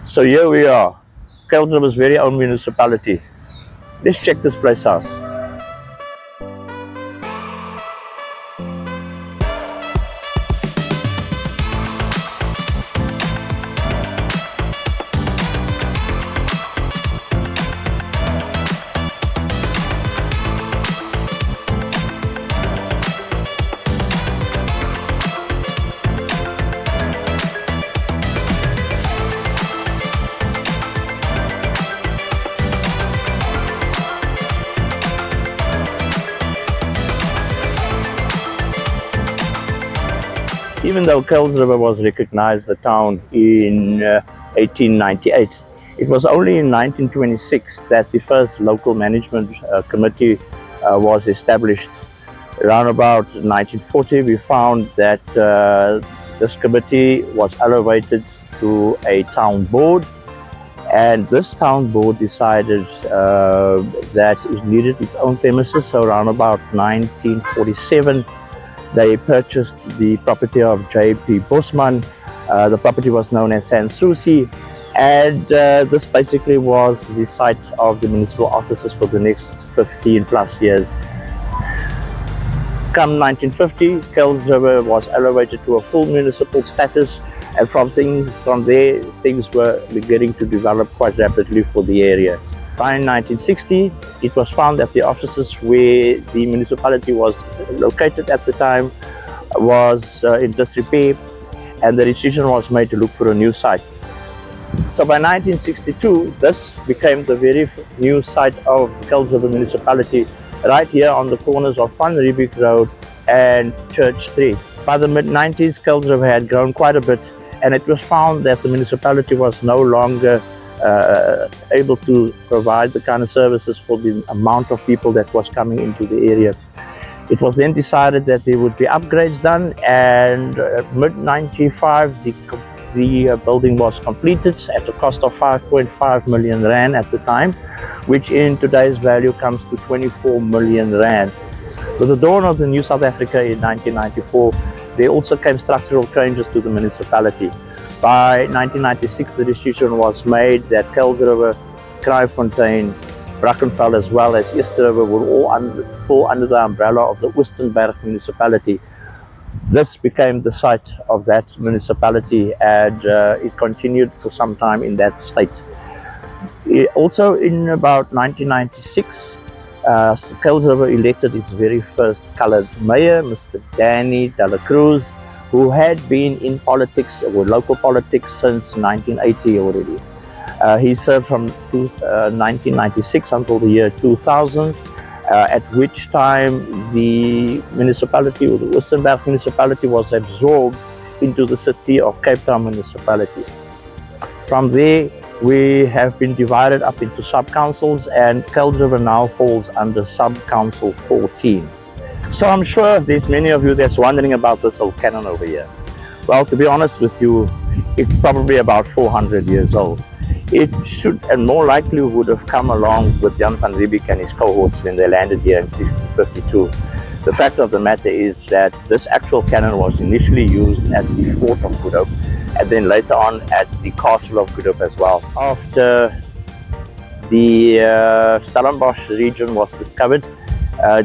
So here we are, Kuils River's very own municipality. Let's check this place out. Even though Kuils River was recognized the town in 1898, it was only in 1926 that the first local management committee was established. Around about 1940, we found that this committee was elevated to a town board, and this town board decided that it needed its own premises. So around about 1947, they purchased the property of J.P. Bosman. The property was known as Sanssouci, and this basically was the site of the municipal offices for the next 15 plus years. Come 1950, Kuils River was elevated to a full municipal status, and from there, things were beginning to develop quite rapidly for the area. By 1960, it was found that the offices where the municipality was located at the time was in disrepair, and the decision was made to look for a new site. So by 1962, this became the very new site of the Kuils River municipality, right here on the corners of Van Riebeeck Road and Church Street. By the mid-90s, Kuils River had grown quite a bit, and it was found that the municipality was no longer able to provide the kind of services for the amount of people that was coming into the area. It was then decided that there would be upgrades done, and mid-95 the building was completed at a cost of 5.5 million rand at the time, which in today's value comes to 24 million rand. With the dawn of the new South Africa in 1994, there also came structural changes to the municipality. By 1996, the decision was made that Kuils River, Kraaifontein, Brackenfell, as well as East River would all fall under the umbrella of the Oostenburg municipality. This became the site of that municipality, and it continued for some time in that state. Also in about 1996, Kuils River elected its very first coloured mayor, Mr. Danny Dela Cruz, who had been in politics or local politics since 1980 already. He served from 1996 until the year 2000, at which time the municipality, or the Oostenburg municipality, was absorbed into the city of Cape Town municipality. From there, we have been divided up into sub-councils, and Kuils River now falls under sub-council 14. So I'm sure there's many of you that's wondering about this old cannon over here. Well, to be honest with you, it's probably about 400 years old. It should, and more likely would have come along with Jan van Riebeeck and his cohorts when they landed here in 1652. The fact of the matter is that this actual cannon was initially used at the fort of Good Hope, and then later on at the castle of Good Hope as well. After the Stellenbosch region was discovered,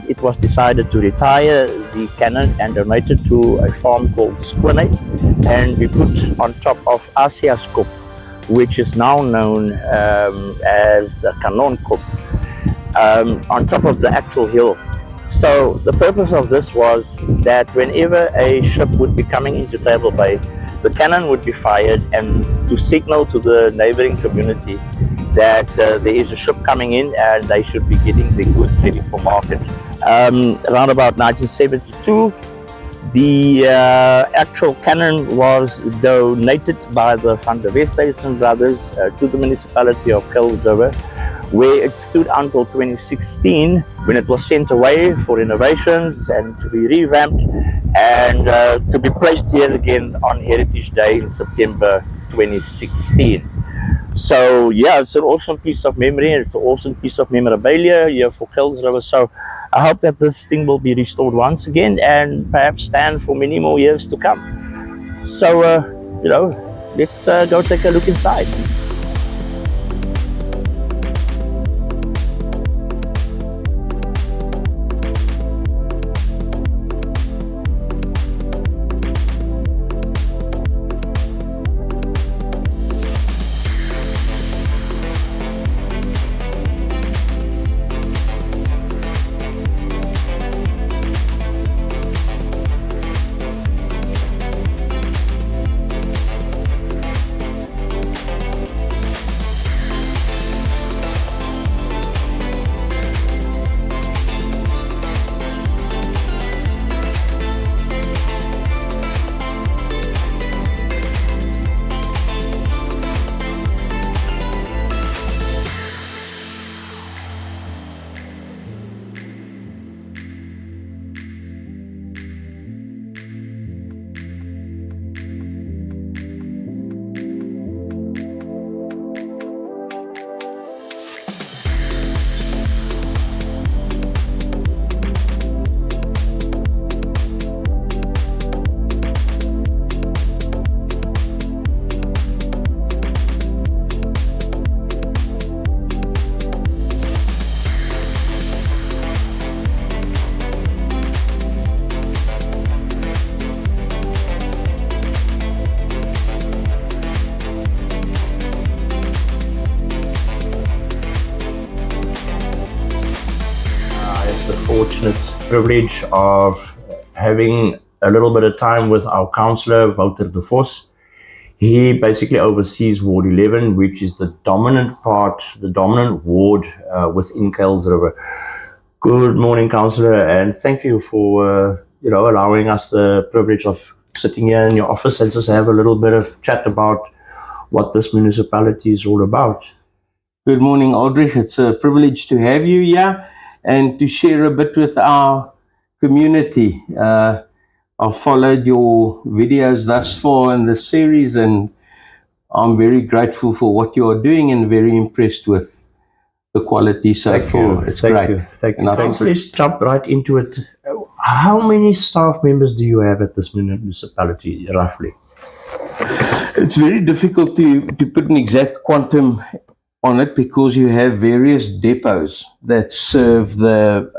it was decided to retire the cannon and donate it to a farm called Skoonheid, and we put on top of Asiaskop, which is now known as Kanonkop, on top of the actual hill. So the purpose of this was that whenever a ship would be coming into Table Bay, the cannon would be fired, and to signal to the neighboring community that there is a ship coming in and they should be getting their goods ready for market. Around about 1972, the actual cannon was donated by the Van der Westhuizen brothers to the municipality of Kuils River, where it stood until 2016, when it was sent away for renovations and to be revamped, and to be placed here again on Heritage Day in September 2016. So yeah, it's an awesome piece of memory, and it's an awesome piece of memorabilia here for Kuils River. So I hope that this thing will be restored once again and perhaps stand for many more years to come. So, let's go take a look inside. fortunate privilege of having a little bit of time with our councillor, Wouter de Vos. He basically oversees Ward 11, which is the dominant ward within Kuils River. Good morning, councillor, and thank you for allowing us the privilege of sitting here in your office and just have a little bit of chat about what this municipality is all about. Good morning, Aldrich. It's a privilege to have you here and to share a bit with our community. I've followed your videos thus far in this series, and I'm very grateful for what you are doing and very impressed with the quality so far. It's great. Thank you. Let's jump right into it. How many staff members do you have at this municipality, roughly? It's very difficult to put an exact quantum on it because you have various depots that serve the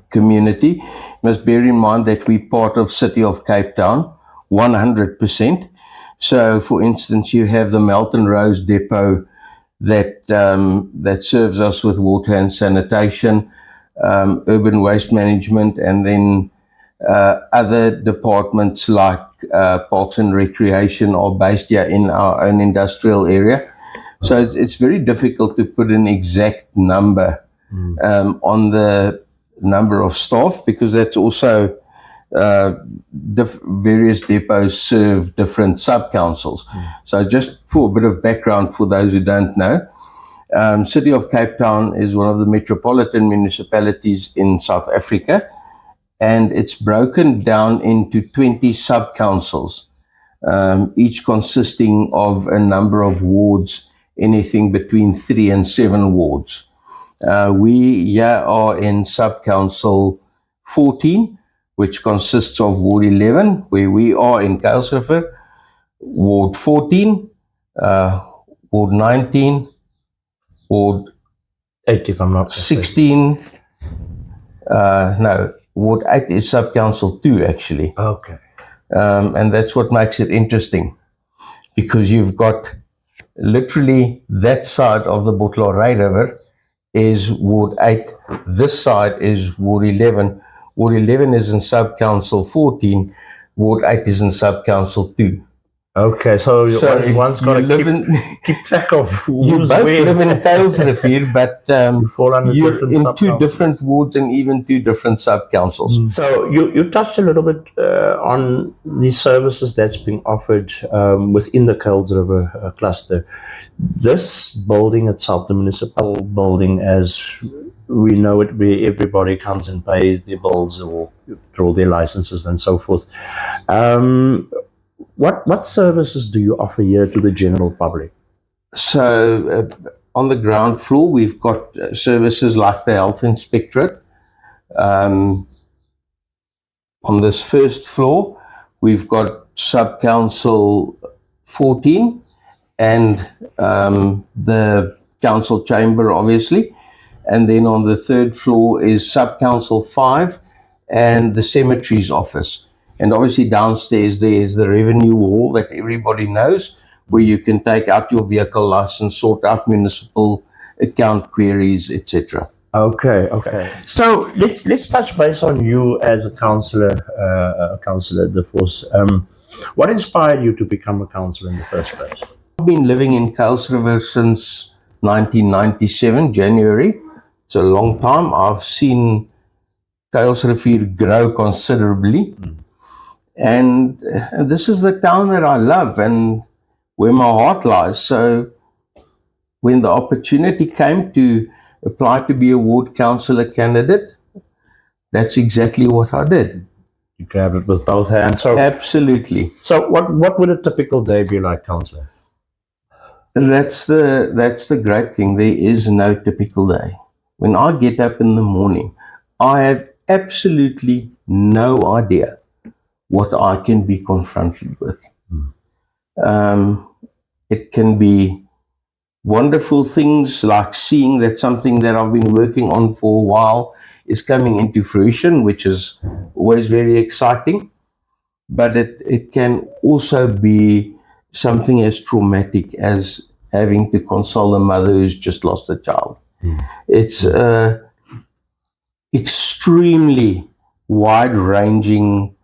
community. You must bear in mind that we're part of City of Cape Town, 100%. So, for instance, you have the Melton Rose depot that serves us with water and sanitation, urban waste management, and then other departments like Parks and Recreation are based here in our own industrial area. So it's very difficult to put an exact number on the number of staff, because that's also various depots serve different sub-councils. So just for a bit of background for those who don't know, City of Cape Town is one of the metropolitan municipalities in South Africa, and it's broken down into 20 sub-councils, each consisting of a number of wards, anything between 3 and 7 wards. We here are in sub-council 14, which consists of Ward 11, where we are in Kuils River, Ward 14, Ward 19, Ward 8, if I'm not 16, Ward 8 is sub-council 2, actually. Okay. And that's what makes it interesting, because you've got literally that side of the Kuils River is Ward 8. This side is Ward 11. Ward 11 is in sub-council 14. Ward 8 is in sub-council 2. Okay, so one's got to keep track of who's you both where. live in Kuils River, but you're in 2 different wards and even 2 different sub-councils. So you touched a little bit on the services that's being offered within the Kuils River cluster. This building itself, the municipal building, as we know it, where everybody comes and pays their bills or draw their licenses and so forth. What services do you offer here to the general public? So on the ground floor, we've got services like the Health Inspectorate. On this first floor, we've got sub-council 14 and the council chamber, obviously. And then on the third floor is sub-council 5 and the cemeteries office. And obviously downstairs there is the revenue hall that everybody knows, where you can take out your vehicle license, sort out municipal account queries, etc. Okay. So let's touch base on you as a councillor, Councillor de Vos. What inspired you to become a councillor in the first place? I've been living in Kuils River since 1997, January. It's a long time. I've seen Kuils River grow considerably. And this is the town that I love and where my heart lies. So when the opportunity came to apply to be a ward councillor candidate, that's exactly what I did. You grabbed it with both hands. So, absolutely. So what would a typical day be like, councillor? That's the great thing. There is no typical day. When I get up in the morning, I have absolutely no idea what I can be confronted with. It can be wonderful things like seeing that something that I've been working on for a while is coming into fruition, which is always very exciting. But it can also be something as traumatic as having to console a mother who's just lost a child. It's extremely wide-ranging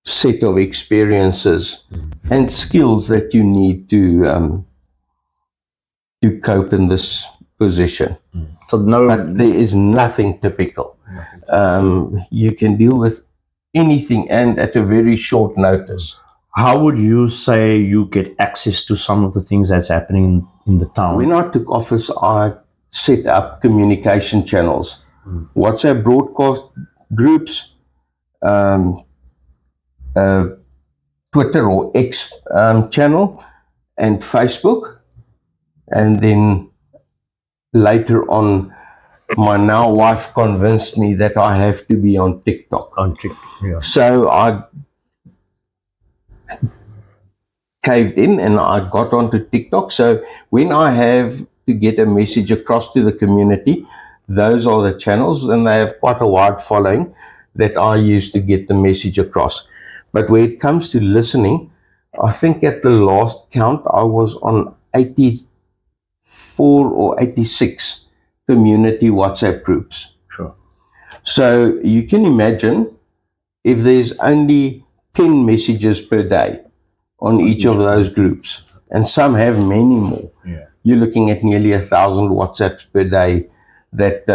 set of experiences and skills that you need to cope in this position. So no, But there is nothing typical. You can deal with anything and at a very short notice. how would you say you get access to some of the things that's happening in the town? When I took office, I set up communication channels, WhatsApp broadcast groups, Twitter or X channel, and Facebook. And then later on, my now wife convinced me that I have to be on TikTok. On TikTok, yeah. So I caved in and I got onto TikTok. So when I have to get a message across to the community, those are the channels, and they have quite a wide following that I use to get the message across. But when it comes to listening, I think at the last count, I was on 84 or 86 community WhatsApp groups. Sure. So you can imagine if there's only 10 messages per day on each of those groups, and some have many more. Yeah. You're looking at nearly 1,000 WhatsApps per day that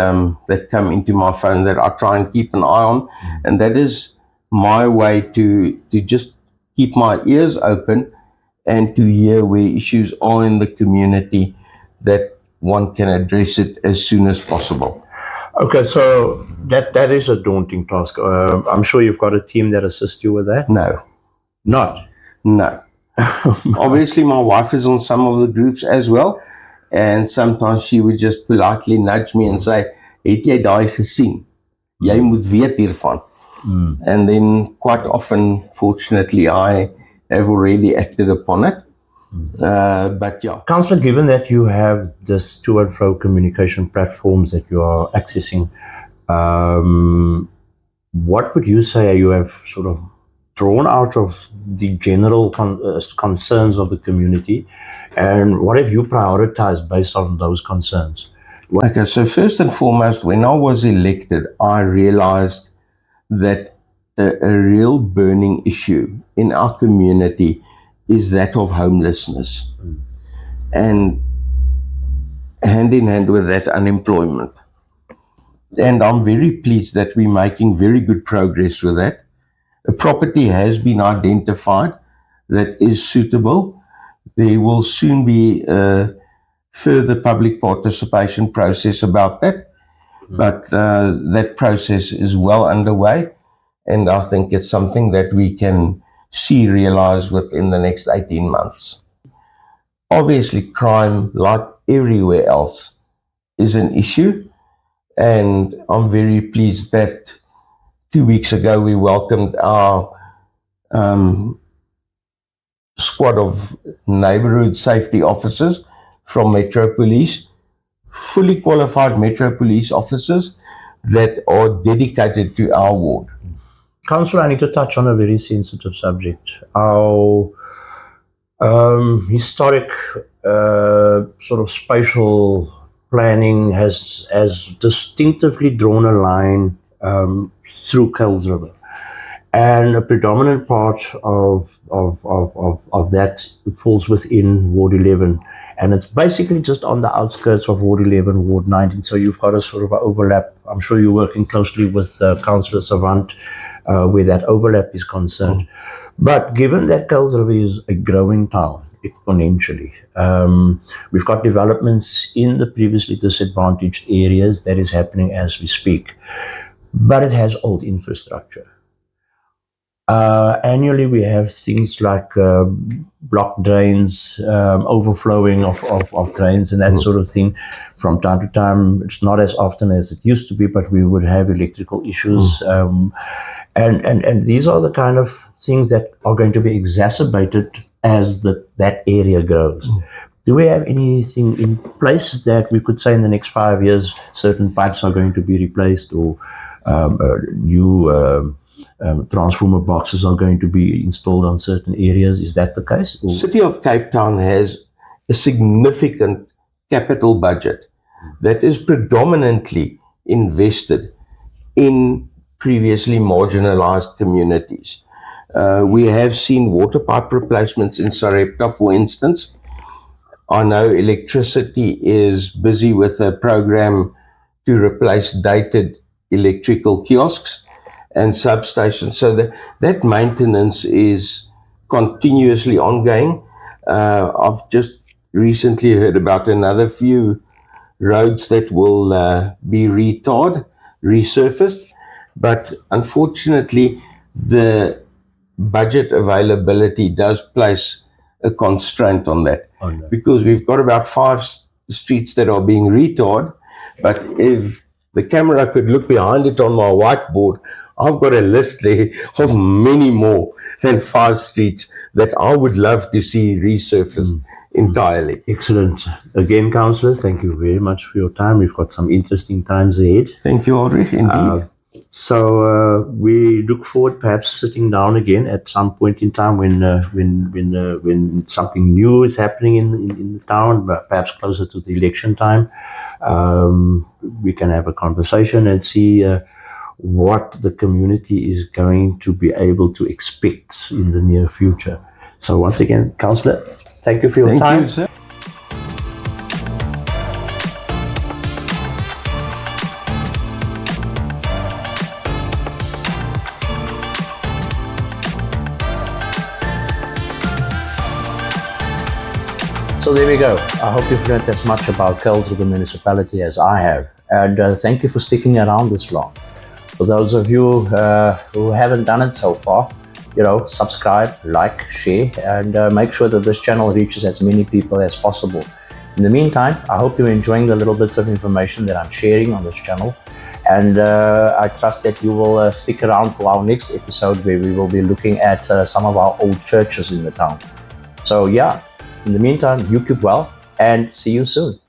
come into my phone that I try and keep an eye on, and that is my way to just keep my ears open and to hear where issues are in the community, that one can address it as soon as possible. Okay, so that is a daunting task. I'm sure you've got a team that assists you with that. No. Not. No. Obviously, my wife is on some of the groups as well, and sometimes she would just politely nudge me and say, "Het jy daai gesien? Jy moet weet hiervan." And then quite often, fortunately, I have already acted upon it. But yeah. Councillor, given that you have this to and fro communication platforms that you are accessing, what would you say you have sort of drawn out of the general concerns of the community, and what have you prioritized based on those concerns? Okay, so first and foremost, when I was elected, I realized that a real burning issue in our community is that of homelessness, and hand in hand with that, unemployment. And I'm very pleased that we're making very good progress with that. A property has been identified that is suitable. There will soon be a further public participation process about that, but that process is well underway, and I think it's something that we can see realized within the next 18 months. Obviously, crime, like everywhere else, is an issue, and I'm very pleased that 2 weeks ago we welcomed our squad of neighborhood safety officers from Metro Police, fully qualified Metro Police officers that are dedicated to our ward. Councillor, I need to touch on a very sensitive subject. Our historic sort of spatial planning has distinctively drawn a line through Kuils River, and a predominant part of that falls within Ward 11, and it's basically just on the outskirts of Ward 11, Ward 19. So you've got a sort of an overlap. I'm sure you're working closely with Councillor Savant where that overlap is concerned. But given that Kuils River is a growing town exponentially, we've got developments in the previously disadvantaged areas that is happening as we speak, but it has old infrastructure. Annually, we have things like blocked drains, overflowing of drains and that sort of thing. From time to time, it's not as often as it used to be, but we would have electrical issues. And these are the kind of things that are going to be exacerbated as that area grows. Do we have anything in place that we could say in the next 5 years certain pipes are going to be replaced, or new transformer boxes are going to be installed on certain areas? Is that the case? Or? City of Cape Town has a significant capital budget that is predominantly invested in previously marginalized communities. We have seen water pipe replacements in Sarepta, for instance. I know electricity is busy with a program to replace dated electrical kiosks and substations. So that maintenance is continuously ongoing. I've just recently heard about another few roads that will be retarred, resurfaced. But unfortunately, the budget availability does place a constraint on that. Oh, no. Because we've got about 5 streets that are being retarred, but if the camera could look behind it on my whiteboard, I've got a list there of many more than 5 streets that I would love to see resurfaced entirely. Excellent. Again, Councillor, thank you very much for your time. We've got some interesting times ahead. Thank you, Ulrich, indeed. So we look forward perhaps sitting down again at some point in time when something new is happening in the town, perhaps closer to the election time. We can have a conversation and see what the community is going to be able to expect in the near future. So once again, Councillor, thank you for your time. Thank you, sir. So there we go. I hope you've learned as much about Kuils River Municipality as I have. And thank you for sticking around this long. For those of you who haven't done it so far, subscribe, like, share, and make sure that this channel reaches as many people as possible. In the meantime, I hope you're enjoying the little bits of information that I'm sharing on this channel. And I trust that you will stick around for our next episode where we will be looking at some of our old churches in the town. So yeah, in the meantime, you keep well and see you soon.